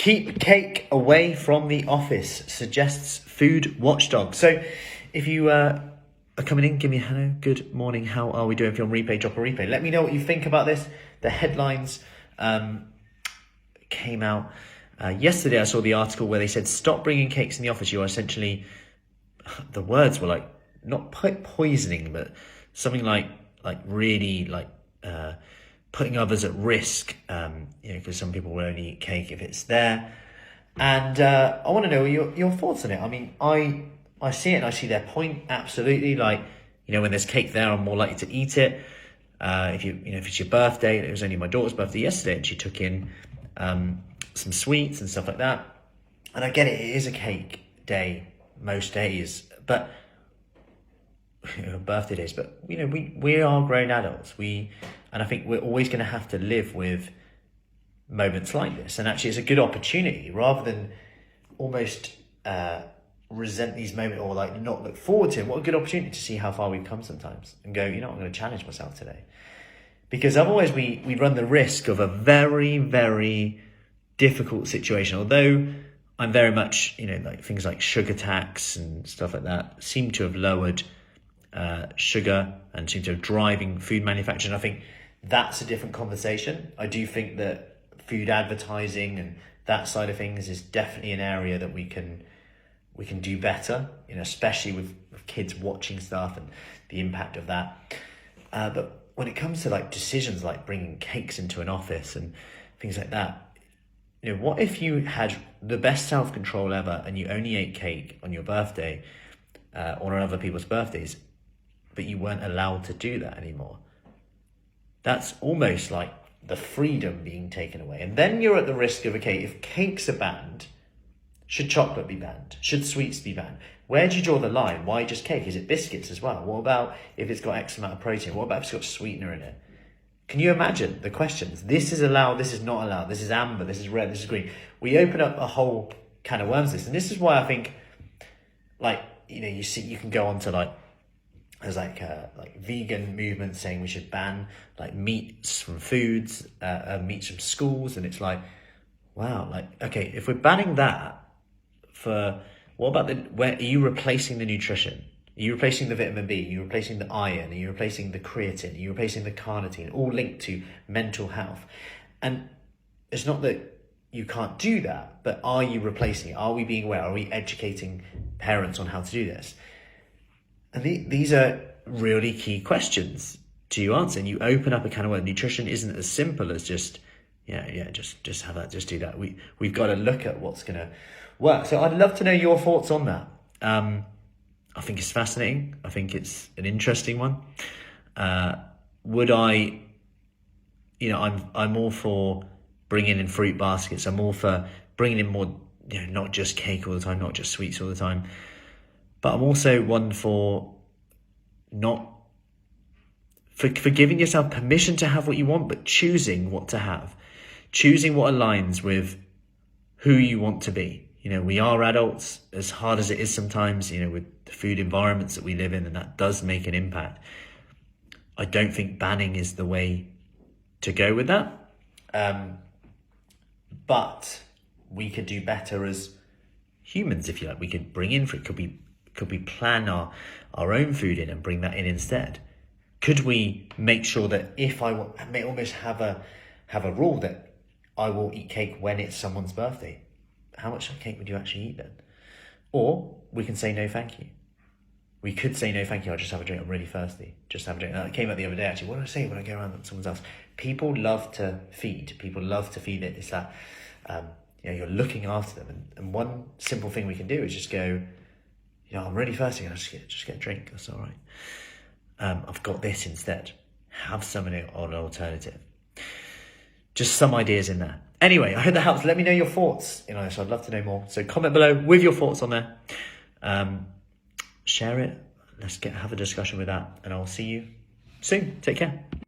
Keep cake away from the office, suggests food watchdog. So if you are coming in, give me a hello, good morning, how are we doing? If you're on replay, drop a replay. Let me know what you think about this. The headlines came out yesterday. I saw the article where they said, stop bringing cakes in the office. You are essentially, the words were like, not poisoning, but something like really putting others at risk, because some people will only eat cake if it's there. And I want to know your thoughts on it. I mean, I see it and I see their point, absolutely. Like, when there's cake there, I'm more likely to eat it. If it's your birthday, it was only my daughter's birthday yesterday, and she took in some sweets and stuff like that. And I get it, it is a cake day most days, but birthday days, but we are grown adults. And I think we're always going to have to live with moments like this. And actually, it's a good opportunity rather than almost resent these moments or not look forward to them. What a good opportunity to see how far we've come sometimes and go, I'm going to challenge myself today. Because otherwise we run the risk of a very, very difficult situation. Although I'm very much, things like sugar tax and stuff like that seem to have lowered sugar and seem to have driving food manufacturing. I think that's a different conversation. I do think that food advertising and that side of things is definitely an area that we can do better, especially with kids watching stuff and the impact of that. But when it comes to decisions like bringing cakes into an office and things like that, what if you had the best self-control ever and you only ate cake on your birthday or on other people's birthdays, but you weren't allowed to do that anymore? That's almost like the freedom being taken away. And then you're at the risk of, okay, if cakes are banned, should chocolate be banned? Should sweets be banned? Where do you draw the line? Why just cake? Is it biscuits as well? What about if it's got X amount of protein? What about if it's got sweetener in it? Can you imagine the questions? This is allowed, this is not allowed, this is amber, this is red, this is green. We open up a whole can of worms this. And this is why I think, you can go on to there's vegan movements saying we should ban meats from foods, meats from schools, and it's wow, okay, if we're banning that, what about where are you replacing the nutrition? Are you replacing the vitamin B? Are you replacing the iron? Are you replacing the creatine? Are you replacing the carnitine? All linked to mental health. And it's not that you can't do that, but are you replacing it? Are we being aware? Are we educating parents on how to do this? And these are really key questions to answer. And you open up a can of worms. Nutrition isn't as simple as just have that, just do that. We've got to look at what's going to work. So I'd love to know your thoughts on that. I think it's fascinating. I think it's an interesting one. Would I, I'm all for bringing in fruit baskets. I'm all for bringing in more, not just cake all the time, not just sweets all the time. But I'm also one for giving yourself permission to have what you want, but choosing what to have. Choosing what aligns with who you want to be. We are adults, as hard as it is sometimes, with the food environments that we live in, and that does make an impact. I don't think banning is the way to go with that. But we could do better as humans, if you like. We could bring in food. Could we plan our own food in and bring that in instead? Could we make sure that if I may almost have a rule that I will eat cake when it's someone's birthday? How much cake would you actually eat then? Or we can say no thank you. We could say no thank you, I'll just have a drink, I'm really thirsty. Just have a drink. That came out the other day actually. What do I say when I go around someone's house? People love to feed. People love to feed it. It's that you're looking after them. And one simple thing we can do is just go, I'm really thirsty, I'll just get a drink, that's all right. I've got this instead. Have something on an alternative. Just some ideas in there. Anyway, I hope that helps. Let me know your thoughts. So I'd love to know more. So comment below with your thoughts on there. Share it. Let's have a discussion with that. And I'll see you soon. Take care.